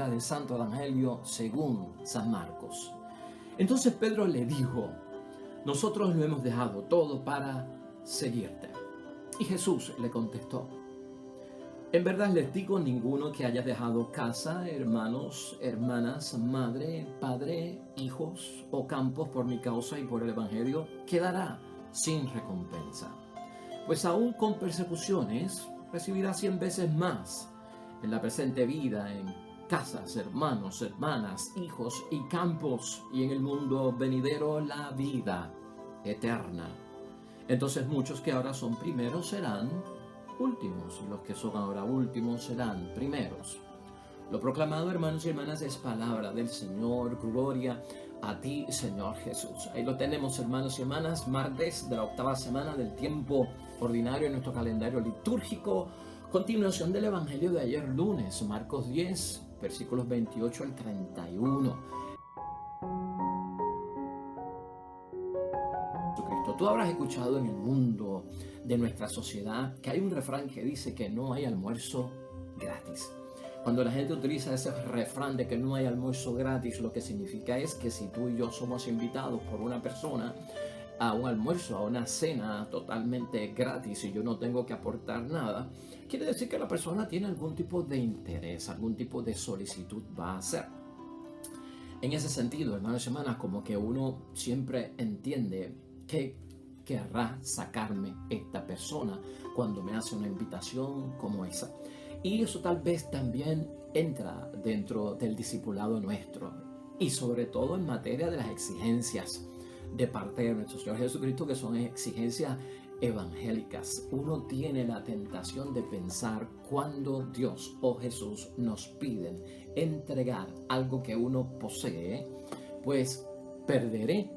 lectura del Santo Evangelio según San Marcos. Entonces Pedro le dijo: nosotros lo hemos dejado todo para seguirte. Y Jesús le contestó: en verdad les digo, ninguno que haya dejado casa, hermanos, hermanas, madre, padre, hijos o campos por mi causa y por el Evangelio, quedará sin recompensa. Pues aún con persecuciones recibirá 100 veces más en la presente vida, en casas, hermanos, hermanas, hijos y campos, y en el mundo venidero la vida eterna. Entonces muchos que ahora son primeros serán últimos, y los que son ahora últimos serán primeros. Lo proclamado, hermanos y hermanas, es palabra del Señor. Gloria a ti, Señor Jesús. Ahí lo tenemos, hermanos y hermanas, martes de la 8ª semana del tiempo ordinario en nuestro calendario litúrgico. Continuación del Evangelio de ayer lunes, Marcos 10, versículos 28 al 31. Tú habrás escuchado en el mundo de nuestra sociedad que hay un refrán que dice que no hay almuerzo gratis. Cuando la gente utiliza ese refrán de que no hay almuerzo gratis, lo que significa es que si tú y yo somos invitados por una persona a un almuerzo, a una cena totalmente gratis y yo no tengo que aportar nada, quiere decir que la persona tiene algún tipo de interés, algún tipo de solicitud va a hacer. En ese sentido, hermanos y hermanas, como que uno siempre entiende que querrá sacarme esta persona cuando me hace una invitación como esa. Y eso tal vez también entra dentro del discipulado nuestro, y sobre todo en materia de las exigencias de parte de nuestro Señor Jesucristo, que son exigencias evangélicas. Uno tiene la tentación de pensar, cuando Dios o Jesús nos piden entregar algo que uno posee, pues perderé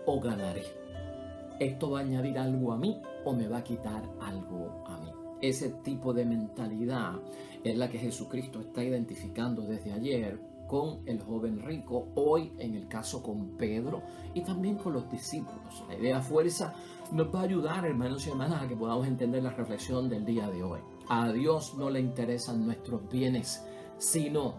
o ganaré. ¿Esto va a añadir algo a mí o me va a quitar algo a mí? Ese tipo de mentalidad es la que Jesucristo está identificando desde ayer con el joven rico, hoy en el caso con Pedro y también con los discípulos. La idea fuerza nos va a ayudar, hermanos y hermanas, a que podamos entender la reflexión del día de hoy. A Dios no le interesan nuestros bienes, sino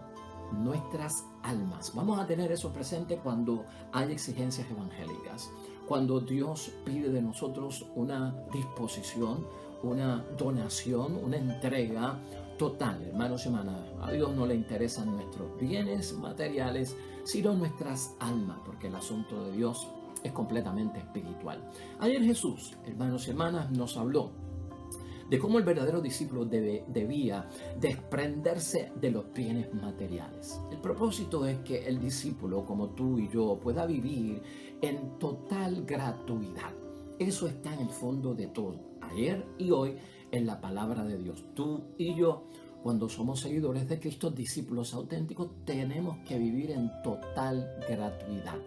nuestras almas. Vamos a tener eso presente cuando hay exigencias evangélicas. Cuando Dios pide de nosotros una disposición, una donación, una entrega total, hermanos y hermanas. A Dios no le interesan nuestros bienes materiales, sino nuestras almas, porque el asunto de Dios es completamente espiritual. Ayer Jesús, hermanos y hermanas, nos habló de cómo el verdadero discípulo debía desprenderse de los bienes materiales. El propósito es que el discípulo, como tú y yo, pueda vivir en total gratuidad. Eso está en el fondo de todo, ayer y hoy, en la palabra de Dios. Tú y yo, cuando somos seguidores de Cristo, discípulos auténticos, tenemos que vivir en total gratuidad,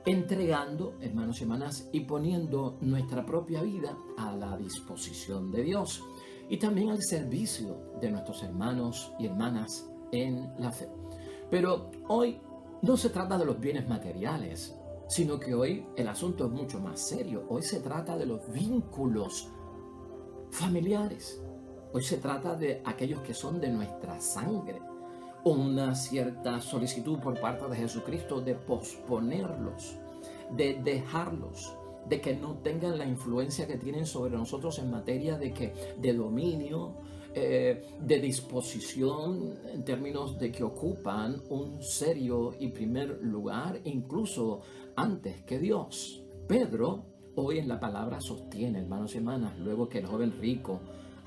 entregando, hermanos y hermanas, y poniendo nuestra propia vida a la disposición de Dios y también al servicio de nuestros hermanos y hermanas en la fe. Pero hoy no se trata de los bienes materiales, sino que hoy el asunto es mucho más serio. Hoy se trata de los vínculos familiares. Hoy se trata de aquellos que son de nuestra sangre. Una cierta solicitud por parte de Jesucristo de posponerlos, de dejarlos, de que no tengan la influencia que tienen sobre nosotros en materia de dominio, de disposición, en términos de que ocupan un serio y primer lugar, incluso antes que Dios. Pedro, hoy en la palabra, sostiene, hermanos y hermanas, luego que el joven rico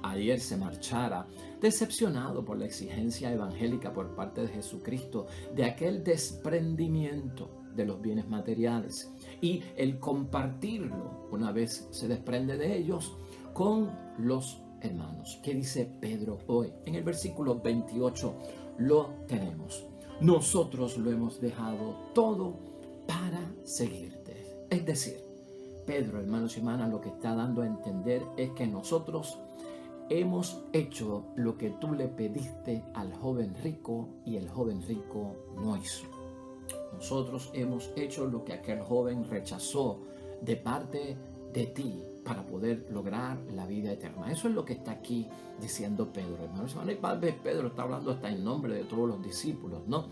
ayer se marchara, decepcionado por la exigencia evangélica por parte de Jesucristo de aquel desprendimiento de los bienes materiales y el compartirlo, una vez se desprende de ellos, con los hermanos. ¿Qué dice Pedro hoy? En el versículo 28 lo tenemos. Nosotros lo hemos dejado todo para seguirte. Es decir, Pedro, hermanos y hermanas, lo que está dando a entender es que nosotros hemos hecho lo que tú le pediste al joven rico y el joven rico no hizo. Nosotros hemos hecho lo que aquel joven rechazó de parte de ti para poder lograr la vida eterna. Eso es lo que está aquí diciendo Pedro, hermanos. Y tal vez Pedro está hablando hasta en nombre de todos los discípulos, ¿no?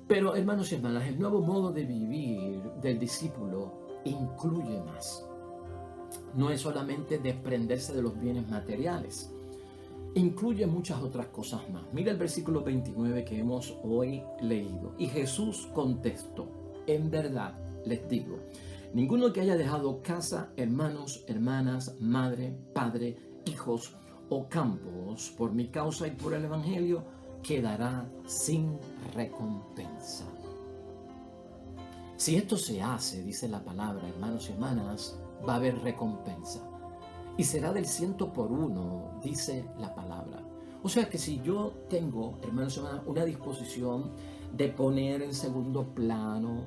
Pero, hermanos y hermanas, el nuevo modo de vivir del discípulo incluye más. No es solamente desprenderse de los bienes materiales, incluye muchas otras cosas más. Mira el versículo 29 que hemos hoy leído. Y Jesús contestó: en verdad les digo, ninguno que haya dejado casa, hermanos, hermanas, madre, padre, hijos o campos por mi causa y por el evangelio quedará sin recompensa. Si esto se hace, dice la palabra, hermanos y hermanas, va a haber recompensa. Y será del 100 por 1, dice la palabra. O sea que si yo tengo, hermanos y hermanas, una disposición de poner en segundo plano,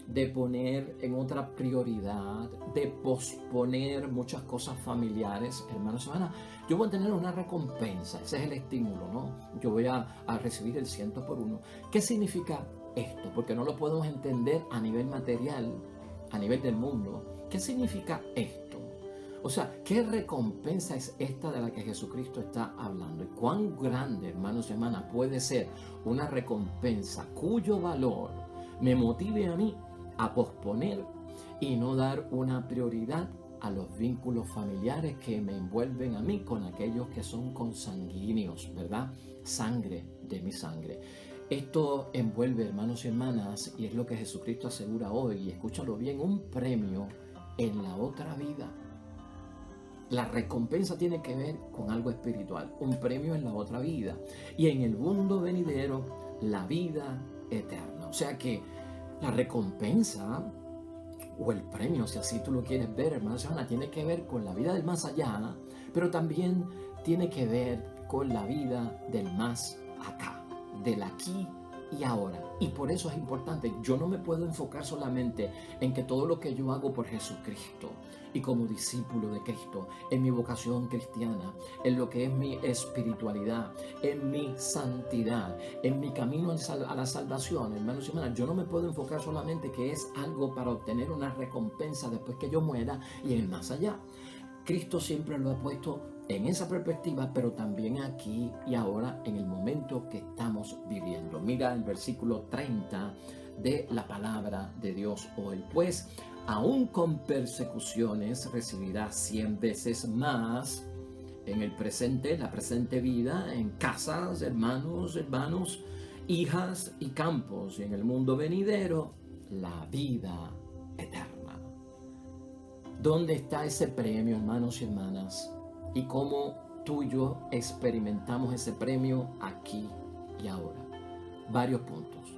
de poner en otra prioridad, de posponer muchas cosas familiares, hermanos y hermanas, yo voy a tener una recompensa. Ese es el estímulo, ¿no? Yo voy a recibir el 100 por 1. ¿Qué significa esto? Porque no lo podemos entender a nivel material, a nivel del mundo. ¿Qué significa esto? O sea, ¿qué recompensa es esta de la que Jesucristo está hablando? ¿Y cuán grande, hermanos y hermanas, puede ser una recompensa cuyo valor me motive a mí a posponer y no dar una prioridad a los vínculos familiares que me envuelven a mí con aquellos que son consanguíneos, ¿verdad? Sangre de mi sangre. Esto envuelve, hermanos y hermanas, y es lo que Jesucristo asegura hoy, y escúchalo bien, un premio en la otra vida. La recompensa tiene que ver con algo espiritual, un premio en la otra vida, y en el mundo venidero, la vida eterna. O sea que la recompensa o el premio, si así tú lo quieres ver, hermanos y hermanas, tiene que ver con la vida del más allá, pero también tiene que ver con la vida del más acá, del aquí y ahora. Y por eso es importante, yo no me puedo enfocar solamente en que todo lo que yo hago por Jesucristo y como discípulo de Cristo, en mi vocación cristiana, en lo que es mi espiritualidad, en mi santidad, en mi camino a la salvación, hermanos y hermanas, yo no me puedo enfocar solamente que es algo para obtener una recompensa después que yo muera y en el más allá. Cristo siempre lo ha puesto en esa perspectiva, pero también aquí y ahora en el momento que estamos viviendo. Mira el versículo 30 de la palabra de Dios hoy. Pues aún con persecuciones recibirás 100 veces más en el presente, la presente vida, en casas, hermanos, hijas y campos, y en el mundo venidero, la vida eterna. ¿Dónde está ese premio, hermanos y hermanas? Y cómo tú y yo experimentamos ese premio aquí y ahora. Varios puntos.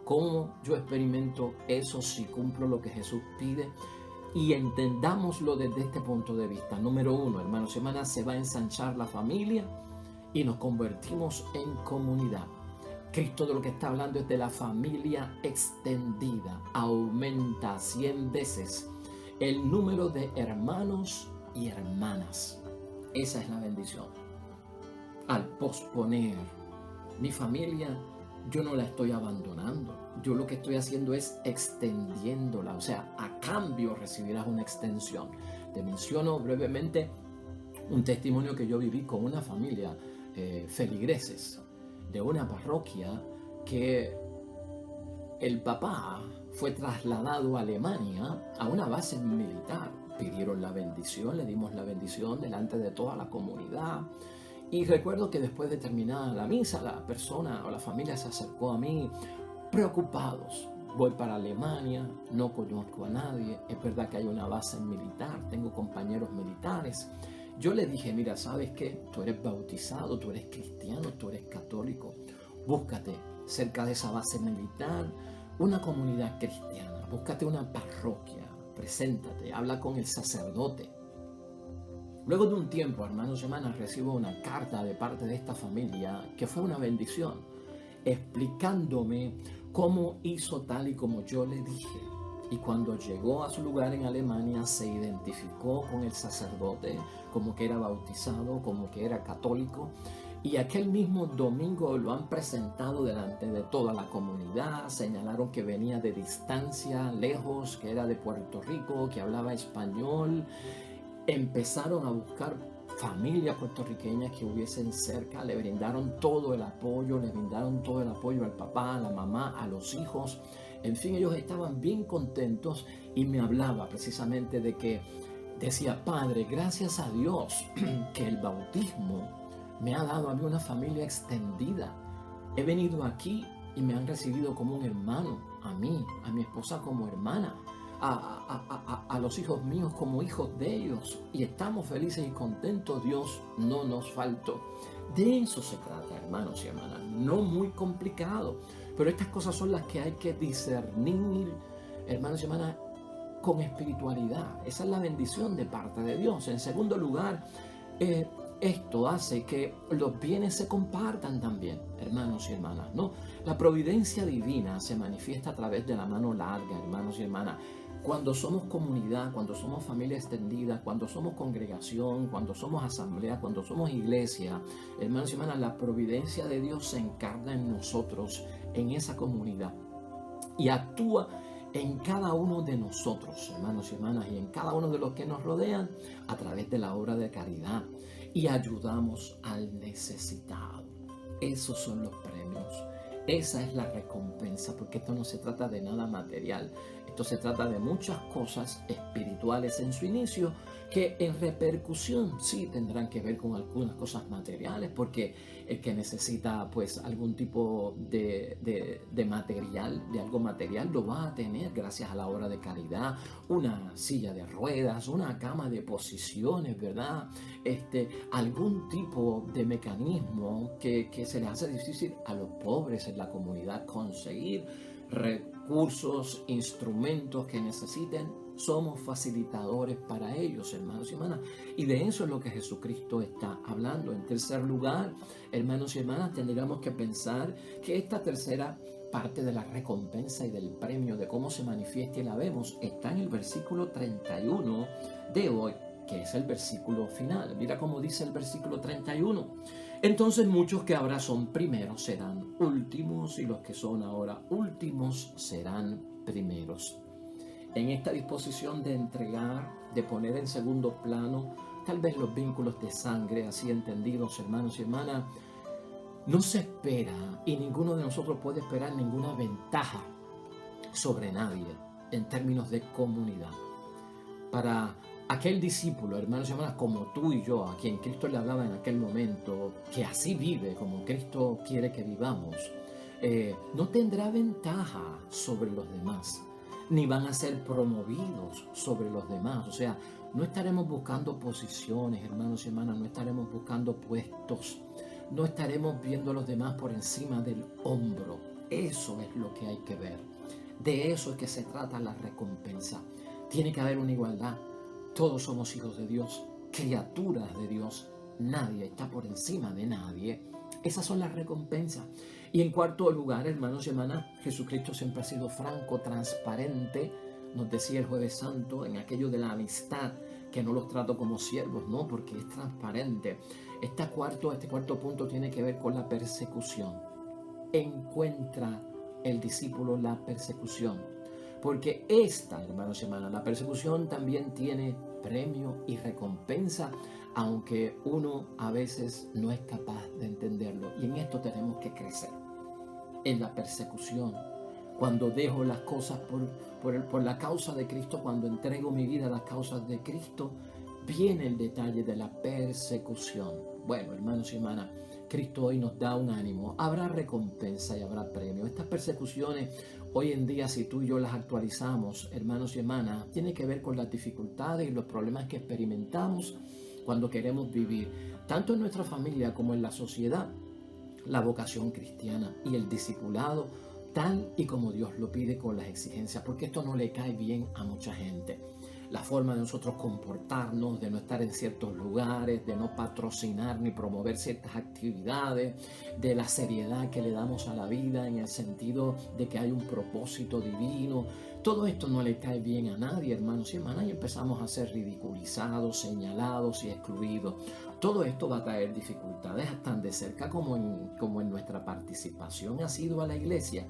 ¿Cómo yo experimento eso si cumplo lo que Jesús pide? Y entendámoslo desde este punto de vista. Número 1, hermanos y hermanas, se va a ensanchar la familia y nos convertimos en comunidad. Cristo de lo que está hablando es de la familia extendida. Aumenta 100 veces el número de hermanos y hermanas. Esa es la bendición. Al posponer mi familia, yo no la estoy abandonando. Yo lo que estoy haciendo es extendiéndola. O sea, a cambio recibirás una extensión. Te menciono brevemente un testimonio que yo viví con una familia feligreses de una parroquia que el papá fue trasladado a Alemania a una base militar. Pidieron la bendición, le dimos la bendición delante de toda la comunidad. Y recuerdo que después de terminar la misa, la persona o la familia se acercó a mí preocupados. Voy para Alemania, no conozco a nadie, es verdad que hay una base militar, tengo compañeros militares. Yo le dije, mira, ¿sabes qué? Tú eres bautizado, tú eres cristiano, tú eres católico. Búscate cerca de esa base militar una comunidad cristiana, búscate una parroquia, preséntate, habla con el sacerdote. Luego de un tiempo, hermanos y hermanas, recibo una carta de parte de esta familia que fue una bendición, explicándome cómo hizo tal y como yo le dije. Y cuando llegó a su lugar en Alemania, se identificó con el sacerdote, como que era bautizado, como que era católico. Y aquel mismo domingo lo han presentado delante de toda la comunidad. Señalaron que venía de distancia, lejos, que era de Puerto Rico, que hablaba español. Empezaron a buscar familias puertorriqueñas que hubiesen cerca. Le brindaron todo el apoyo, le brindaron todo el apoyo al papá, a la mamá, a los hijos. En fin, ellos estaban bien contentos y me hablaba precisamente de que decía: Padre, gracias a Dios que el bautismo me ha dado a mí una familia extendida. He venido aquí y me han recibido como un hermano, a mí, a mi esposa como hermana, a los hijos míos como hijos de ellos. Y estamos felices y contentos. Dios no nos faltó. De eso se trata, hermanos y hermanas. No muy complicado, pero estas cosas son las que hay que discernir, hermanos y hermanas, con espiritualidad. Esa es la bendición de parte de Dios. En segundo lugar, esto hace que los bienes se compartan también, hermanos y hermanas, ¿no? La providencia divina se manifiesta a través de la mano larga, hermanos y hermanas. Cuando somos comunidad, cuando somos familia extendida, cuando somos congregación, cuando somos asamblea, cuando somos iglesia, hermanos y hermanas, la providencia de Dios se encarna en nosotros, en esa comunidad, y actúa en cada uno de nosotros, hermanos y hermanas, y en cada uno de los que nos rodean a través de la obra de caridad, y ayudamos al necesitado. Esos son los premios. Esa es la recompensa, porque esto no se trata de nada material. Esto se trata de muchas cosas espirituales en su inicio, que en repercusión sí tendrán que ver con algunas cosas materiales, porque el que necesita pues algún tipo de material, de algo material, lo va a tener gracias a la obra de caridad. Una silla de ruedas, una cama de posiciones, ¿verdad? Algún tipo de mecanismo que se le hace difícil a los pobres en la comunidad conseguir recursos, instrumentos que necesiten. Somos facilitadores para ellos, hermanos y hermanas. Y de eso es lo que Jesucristo está hablando. En tercer lugar, hermanos y hermanas, tendríamos que pensar que esta tercera parte de la recompensa y del premio, de cómo se manifiesta y la vemos, está en el versículo 31 de hoy, que es el versículo final. Mira cómo dice el versículo 31. Entonces muchos que ahora son primeros serán últimos, y los que son ahora últimos serán primeros. En esta disposición de entregar, de poner en segundo plano tal vez los vínculos de sangre, así entendidos, hermanos y hermanas, no se espera, y ninguno de nosotros puede esperar ninguna ventaja sobre nadie en términos de comunidad. Para aquel discípulo, hermanos y hermanas, como tú y yo, a quien Cristo le hablaba en aquel momento, que así vive como Cristo quiere que vivamos, no tendrá ventaja sobre los demás, ni van a ser promovidos sobre los demás. O sea, no estaremos buscando posiciones, hermanos y hermanas, no estaremos buscando puestos, no estaremos viendo a los demás por encima del hombro. Eso es lo que hay que ver. De eso es que se trata la recompensa. Tiene que haber una igualdad. Todos somos hijos de Dios, criaturas de Dios. Nadie está por encima de nadie. Esas son las recompensas. Y en cuarto lugar, hermanos y hermanas, Jesucristo siempre ha sido franco, transparente. Nos decía el Jueves Santo en aquello de la amistad, que no los trato como siervos, no, porque es transparente. Este cuarto punto tiene que ver con la persecución. Encuentra el discípulo la persecución. Porque esta, hermanos y hermanas, la persecución también tiene premio y recompensa, aunque uno a veces no es capaz de entenderlo. Y en esto tenemos que crecer. En la persecución, cuando dejo las cosas por la causa de Cristo, cuando entrego mi vida a las causas de Cristo, viene el detalle de la persecución. Bueno, hermanos y hermanas, Cristo hoy nos da un ánimo. Habrá recompensa y habrá premio. Estas persecuciones, hoy en día, si tú y yo las actualizamos, hermanos y hermanas, tiene que ver con las dificultades y los problemas que experimentamos cuando queremos vivir, tanto en nuestra familia como en la sociedad, la vocación cristiana y el discipulado, tal y como Dios lo pide con las exigencias, porque esto no le cae bien a mucha gente. la forma de nosotros comportarnos, de no estar en ciertos lugares, de no patrocinar ni promover ciertas actividades, de la seriedad que le damos a la vida en el sentido de que hay un propósito divino. Todo esto no le cae bien a nadie, hermanos y hermanas, y empezamos a ser ridiculizados, señalados y excluidos. Todo esto va a traer dificultades tan de cerca como en nuestra participación ha sido a la iglesia.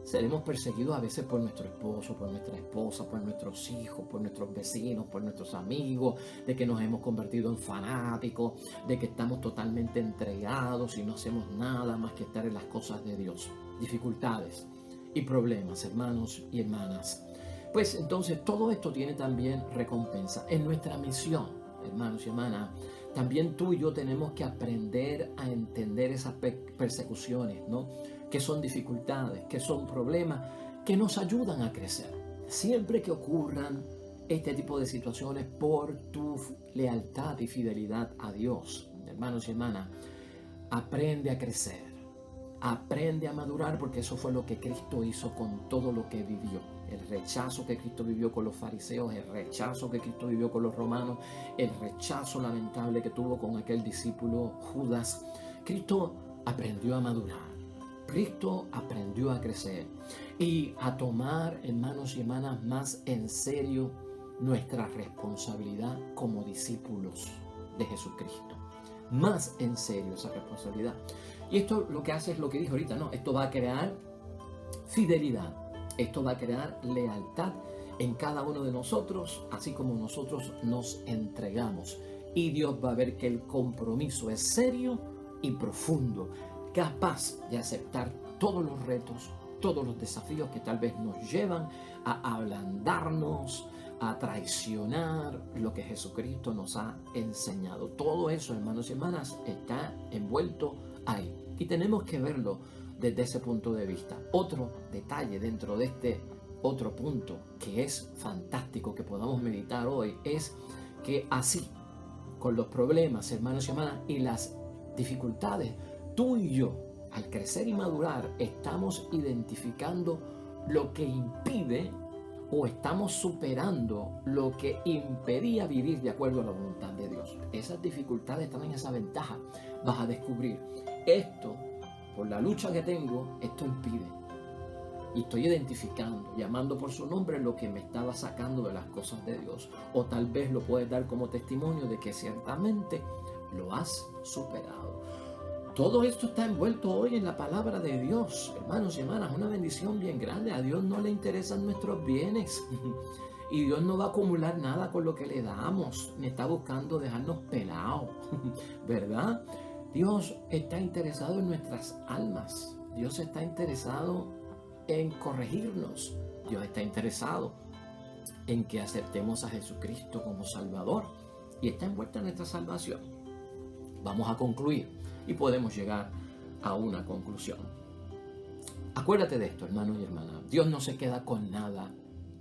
Seremos perseguidos a veces por nuestro esposo, por nuestra esposa, por nuestros hijos, por nuestros vecinos, por nuestros amigos, de que nos hemos convertido en fanáticos, de que estamos totalmente entregados y no hacemos nada más que estar en las cosas de Dios. Dificultades y problemas, hermanos y hermanas. Pues entonces todo esto tiene también recompensa. En nuestra misión, hermanos y hermanas, también tú y yo tenemos que aprender a entender esas persecuciones, ¿no? Que son dificultades, que son problemas, que nos ayudan a crecer. Siempre que ocurran este tipo de situaciones por tu lealtad y fidelidad a Dios, hermanos y hermanas, aprende a crecer, aprende a madurar, porque eso fue lo que Cristo hizo con todo lo que vivió. El rechazo que Cristo vivió con los fariseos, el rechazo que Cristo vivió con los romanos, el rechazo lamentable que tuvo con aquel discípulo Judas. Cristo aprendió a madurar. Cristo aprendió a crecer y a tomar, hermanos y hermanas, más en serio nuestra responsabilidad como discípulos de Jesucristo. Más en serio esa responsabilidad. Y esto lo que hace es lo que dije ahorita, ¿no? Esto va a crear fidelidad, esto va a crear lealtad en cada uno de nosotros, así como nosotros nos entregamos. Y Dios va a ver que el compromiso es serio y profundo, capaz de aceptar todos los retos, todos los desafíos que tal vez nos llevan a ablandarnos, a traicionar lo que Jesucristo nos ha enseñado. Todo eso, hermanos y hermanas, está envuelto ahí. Y tenemos que verlo desde ese punto de vista. Otro detalle dentro de este otro punto que es fantástico que podamos meditar hoy es que así, con los problemas, hermanos y hermanas, y las dificultades, tú y yo, al crecer y madurar, estamos identificando lo que impide o estamos superando lo que impedía vivir de acuerdo a la voluntad de Dios. Esas dificultades están en esa ventaja. Vas a descubrir esto, por la lucha que tengo, esto impide. Y estoy identificando, llamando por su nombre lo que me estaba sacando de las cosas de Dios. O tal vez lo puedes dar como testimonio de que ciertamente lo has superado. Todo esto está envuelto hoy en la palabra de Dios, hermanos y hermanas, una bendición bien grande. A Dios no le interesan nuestros bienes y Dios no va a acumular nada con lo que le damos, ni está buscando dejarnos pelados, ¿verdad? Dios está interesado en nuestras almas, Dios está interesado en corregirnos, Dios está interesado en que aceptemos a Jesucristo como Salvador y está envuelta en nuestra salvación. Vamos a concluir. Y podemos llegar a una conclusión. Acuérdate de esto, hermano y hermana. Dios no se queda con nada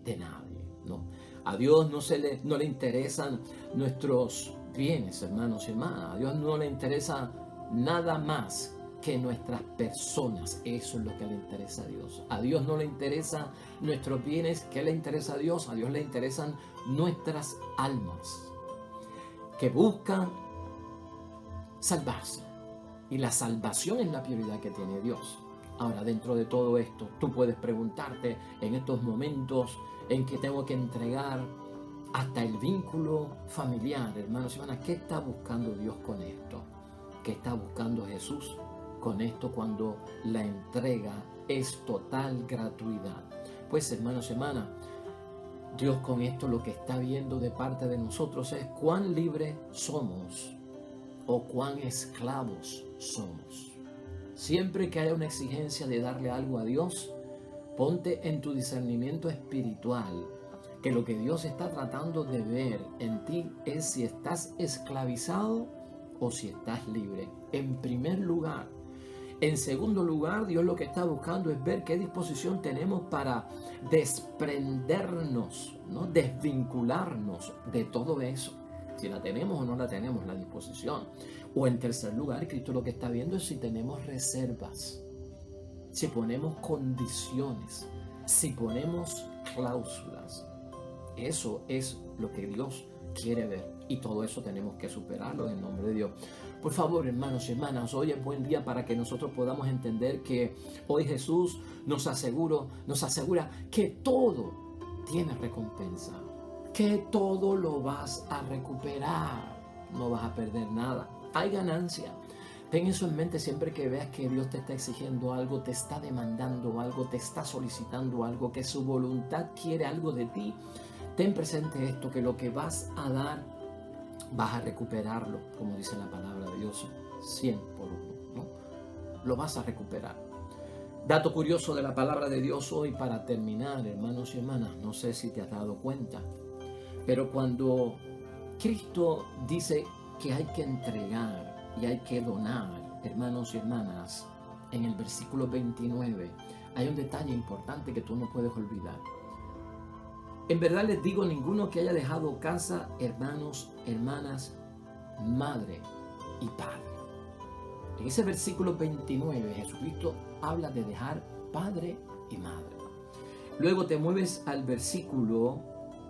de nadie, ¿no? A Dios no le interesan nuestros bienes, hermanos y hermanas. A Dios no le interesa nada más que nuestras personas. Eso es lo que le interesa a Dios. A Dios no le interesan nuestros bienes. ¿Qué le interesa a Dios? A Dios le interesan nuestras almas, que buscan salvarse. Y la salvación es la prioridad que tiene Dios. Ahora, dentro de todo esto, tú puedes preguntarte en estos momentos en que tengo que entregar hasta el vínculo familiar, hermanos y hermanas, ¿qué está buscando Dios con esto? ¿Qué está buscando Jesús con esto cuando la entrega es total gratuidad? Pues, hermanos y hermanas, Dios con esto lo que está viendo de parte de nosotros es cuán libres somos o cuán esclavos somos. Siempre que haya una exigencia de darle algo a Dios, ponte en tu discernimiento espiritual que lo que Dios está tratando de ver en ti es si estás esclavizado o si estás libre. En primer lugar. En segundo lugar, Dios lo que está buscando es ver qué disposición tenemos para desprendernos, ¿no? Desvincularnos de todo eso. Si la tenemos o no la tenemos, la disposición. O en tercer lugar, Cristo lo que está viendo es si tenemos reservas, si ponemos condiciones, si ponemos cláusulas. Eso es lo que Dios quiere ver. Y todo eso tenemos que superarlo en nombre de Dios. Por favor, hermanos y hermanas, hoy es buen día para que nosotros podamos entender que hoy Jesús nos asegura que todo tiene recompensa, que todo lo vas a recuperar, no vas a perder nada, hay ganancia. Ten eso en mente siempre que veas que Dios te está exigiendo algo, te está demandando algo, te está solicitando algo, que su voluntad quiere algo de ti. Ten presente esto, que lo que vas a dar, vas a recuperarlo, como dice la palabra de Dios, 100 por 1, ¿no? Lo vas a recuperar. Dato curioso de la palabra de Dios hoy para terminar, hermanos y hermanas, no sé si te has dado cuenta, pero cuando Cristo dice que hay que entregar y hay que donar, hermanos y hermanas, en el versículo 29 hay un detalle importante que tú no puedes olvidar. En verdad les digo, ninguno que haya dejado casa, hermanos, hermanas, madre y padre. En ese versículo 29 Jesucristo habla de dejar padre y madre. Luego te mueves al versículo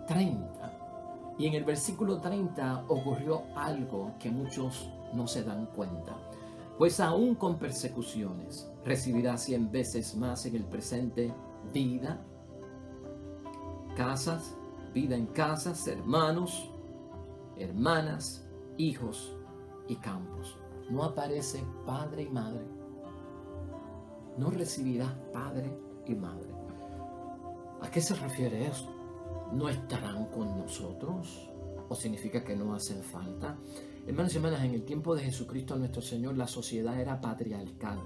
30. Y en el versículo 30 ocurrió algo que muchos no se dan cuenta. Pues aún con persecuciones recibirá 100 veces más en el presente vida, casas, vida en casas, hermanos, hermanas, hijos y campos. No aparece padre y madre. No recibirás padre y madre. ¿A qué se refiere eso? ¿No estarán con nosotros? ¿O significa que no hacen falta? Hermanos y hermanas, en el tiempo de Jesucristo nuestro Señor, la sociedad era patriarcal.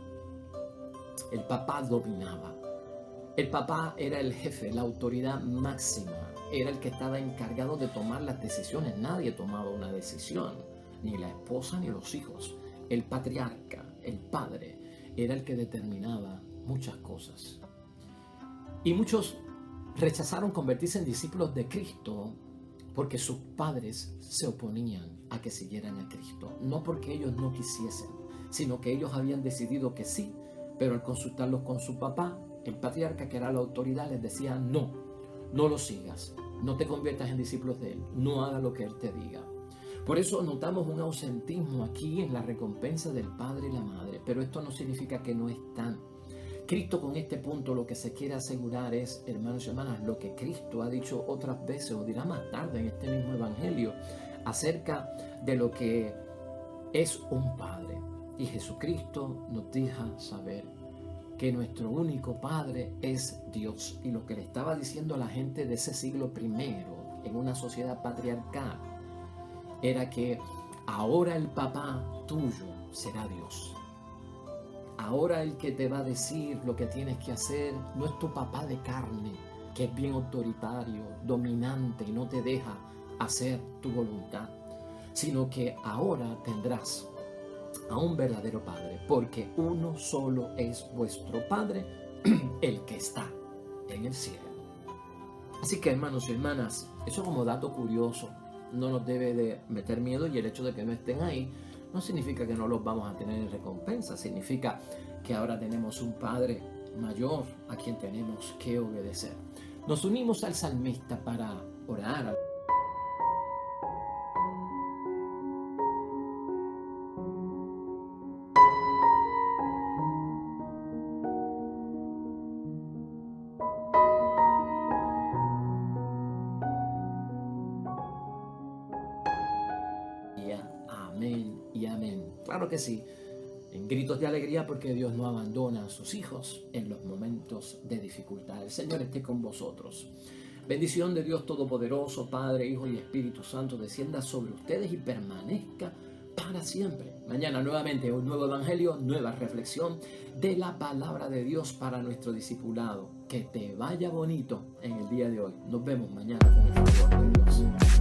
El papá dominaba. El papá era el jefe, la autoridad máxima. Era el que estaba encargado de tomar las decisiones. Nadie tomaba una decisión, ni la esposa ni los hijos. El patriarca, el padre, era el que determinaba muchas cosas. Y muchos rechazaron convertirse en discípulos de Cristo porque sus padres se oponían a que siguieran a Cristo. No porque ellos no quisiesen, sino que ellos habían decidido que sí, pero al consultarlos con su papá, el patriarca, que era la autoridad, les decía: no, no lo sigas, no te conviertas en discípulos de él, no hagas lo que él te diga. Por eso notamos un ausentismo aquí en la recompensa del padre y la madre, pero esto no significa que no están. Cristo con este punto lo que se quiere asegurar es, hermanos y hermanas, lo que Cristo ha dicho otras veces o dirá más tarde en este mismo evangelio acerca de lo que es un padre. Y Jesucristo nos deja saber que nuestro único padre es Dios. Y lo que le estaba diciendo a la gente de ese siglo primero en una sociedad patriarcal era que ahora el papá tuyo será Dios. Ahora el que te va a decir lo que tienes que hacer no es tu papá de carne, que es bien autoritario, dominante y no te deja hacer tu voluntad, sino que ahora tendrás a un verdadero padre, porque uno solo es vuestro padre, el que está en el cielo. Así que, hermanos y hermanas, eso como dato curioso no nos debe de meter miedo, y el hecho de que no estén ahí no significa que no los vamos a tener en recompensa. Significa que ahora tenemos un Padre mayor a quien tenemos que obedecer. Nos unimos al salmista para orar. Amén y amén. Claro que sí, en gritos de alegría, porque Dios no abandona a sus hijos en los momentos de dificultad. El Señor esté con vosotros. Bendición de Dios Todopoderoso, Padre, Hijo y Espíritu Santo, descienda sobre ustedes y permanezca para siempre. Mañana nuevamente un nuevo evangelio, nueva reflexión de la palabra de Dios para nuestro discipulado. Que te vaya bonito en el día de hoy. Nos vemos mañana con el favor de Dios.